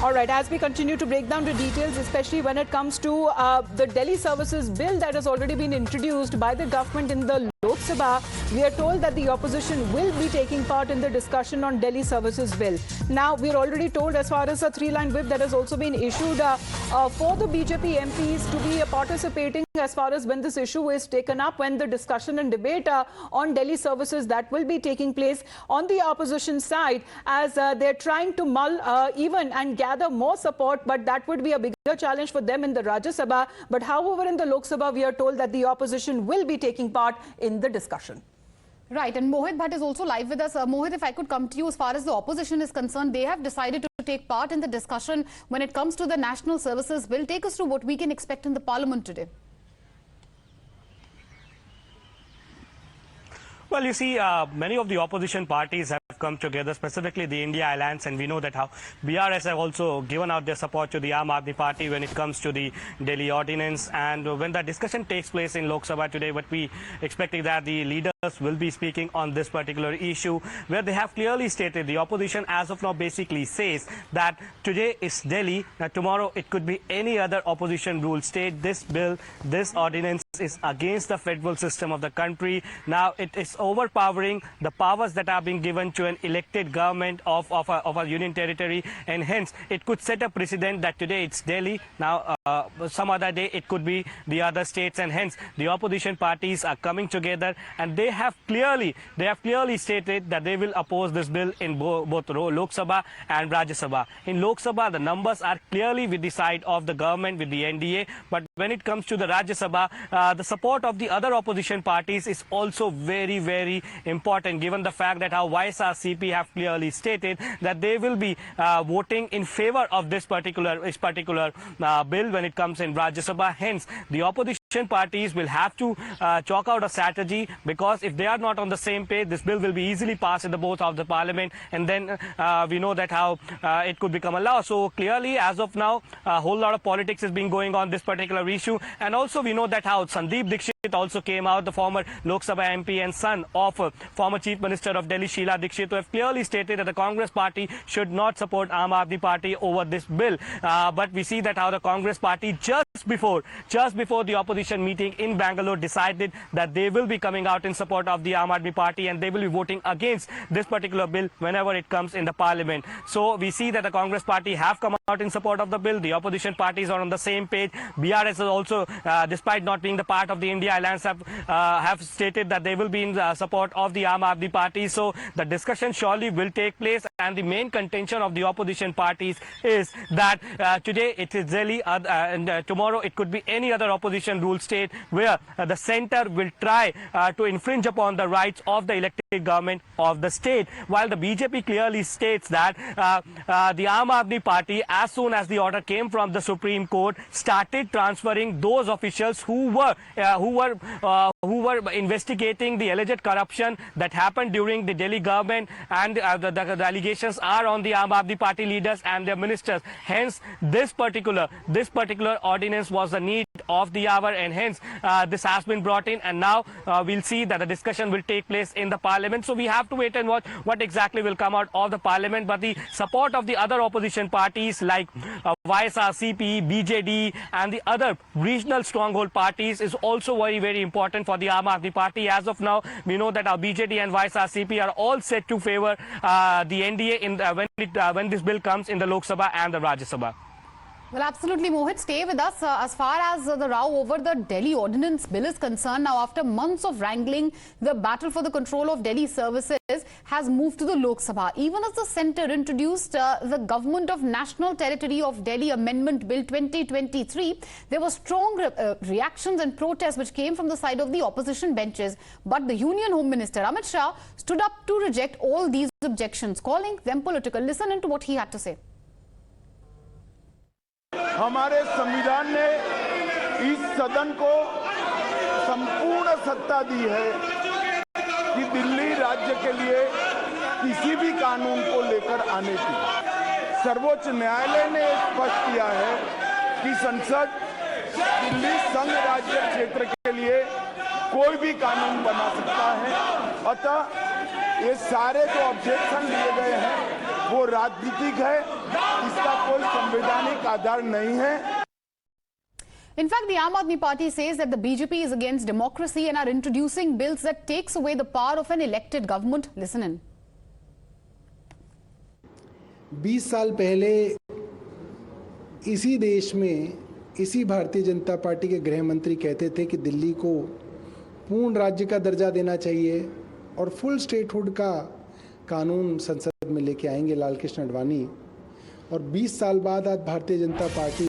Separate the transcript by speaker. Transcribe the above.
Speaker 1: All right, as we continue to break down the details, especially when it comes to the Delhi Services Bill that has already been introduced by the government in the Lok Sabha, we are told that the opposition will be taking part in the discussion on Delhi Services Bill. Now, we are already told as far as a three-line whip that has also been issued for the BJP MPs to be participating as far as when this issue is taken up, when the discussion and debate on Delhi services that will be taking place on the opposition side, as they're trying to mull even and gather more support, but that would be a bigger challenge for them in the Rajya Sabha. But however, in the Lok Sabha, we are told that the opposition will be taking part in the discussion.
Speaker 2: Right, and Mohit Bhatt is also live with us. Mohit, if I could come to you, as far as the opposition is concerned, they have decided to take part in the discussion when it comes to the National Services Bill. Take us through what we can expect in the Parliament today.
Speaker 3: Well, you see, many of the opposition parties have come together, specifically the India Alliance, and we know that how BRS have also given out their support to the Aam Aadmi Party when it comes to the Delhi Ordinance. And when the discussion takes place in Lok Sabha today, what we expect is that the leaders will be speaking on this particular issue, where they have clearly stated, the opposition as of now basically says that today is Delhi, tomorrow it could be any other opposition ruled state. This bill, this ordinance is against the federal system of the country. Now it is overpowering the powers that are being given to an elected government of a union territory, and hence it could set a precedent that today it's Delhi, now some other day it could be the other states, and hence the opposition parties are coming together, and they have clearly stated that they will oppose this bill in both Lok Sabha and Rajya Sabha. In Lok Sabha, the numbers are clearly with the side of the government, with the NDA, but when it comes to the Rajya Sabha, the support of the other opposition parties is also very, very important, given the fact that how YSRCP have clearly stated that they will be voting in favor of this particular bill when it comes in Rajya Sabha. Hence, the opposition parties will have to chalk out a strategy, because if they are not on the same page, this bill will be easily passed in the both of the parliament, and then we know that how it could become a law. So clearly, as of now, a whole lot of politics is being going on this particular issue, and also we know that how Sandeep Dixit also came out, the former Lok Sabha MP and son of former Chief Minister of Delhi, Sheila Dixit, who have clearly stated that the Congress party should not support Aam Aadmi Party over this bill. But we see that how the Congress party just before the opposition meeting in Bangalore decided that they will be coming out in support of the Aam Aadmi Party, and they will be voting against this particular bill whenever it comes in the parliament. So we see that the Congress party have come out in support of the bill. The opposition parties are on the same page. BRS is also, despite not being the part of the India Alliance, have stated that they will be in support of the Aam Aadmi Party. So the discussion surely will take place, and the main contention of the opposition parties is that today it is Delhi, and tomorrow it could be any other opposition ruled state, where the center will try to infringe upon the rights of the elected government of the state, while the BJP clearly states that the Aam Aadmi Party, as soon as the order came from the Supreme Court, started transferring those officials who were investigating the alleged corruption that happened during the Delhi government, and the allegations are on the Aam Aadmi Party leaders and their ministers. Hence, this particular ordinance was the need of the hour, and hence this has been brought in, and now we'll see that the discussion will take place in the parliament. So we have to wait and watch what exactly will come out of the parliament. But the support of the other opposition parties like YSRCP, BJD and the other regional stronghold parties is also very, very important for the Aam Aadmi Party. As of now, we know that our BJD and YSRCP are all set to favor the NDA in when this bill comes in the Lok Sabha and the Rajya Sabha.
Speaker 2: Well, absolutely, Mohit. Stay with us. As far as the row over the Delhi Ordinance Bill is concerned, now after months of wrangling, the battle for the control of Delhi services has moved to the Lok Sabha. Even as the centre introduced the Government of National Territory of Delhi Amendment Bill 2023, there were strong reactions and protests which came from the side of the opposition benches. But the Union Home Minister Amit Shah stood up to reject all these objections, calling them political. Listen into what he had to say.
Speaker 4: हमारे संविधान ने इस सदन को संपूर्ण सत्ता दी है कि दिल्ली राज्य के लिए किसी भी कानून को लेकर आने की। सर्वोच्च न्यायालय ने स्पष्ट किया है कि संसद दिल्ली संघ राज्य क्षेत्र के लिए कोई भी कानून बना सकता है। अतः ये सारे जो ऑब्जेक्शन लिए गए हैं वो राजनीतिक है, इसका कोई संवैधानिक आधार नहीं है।
Speaker 2: In fact, the Aam Aadmi Party says that the BJP is against democracy and are introducing bills that takes away the power of an elected government. Listen in.
Speaker 5: 20 साल पहले इसी देश में इसी भारतीय जनता पार्टी के गृह मंत्री कहते थे कि दिल्ली को पूर्ण राज्य का दर्जा देना चाहिए और फुल स्टेटहुड का कानून संसद में लेके आएंगे लाल कृष्ण आडवाणी। और 20 साल बाद आज भारतीय जनता पार्टी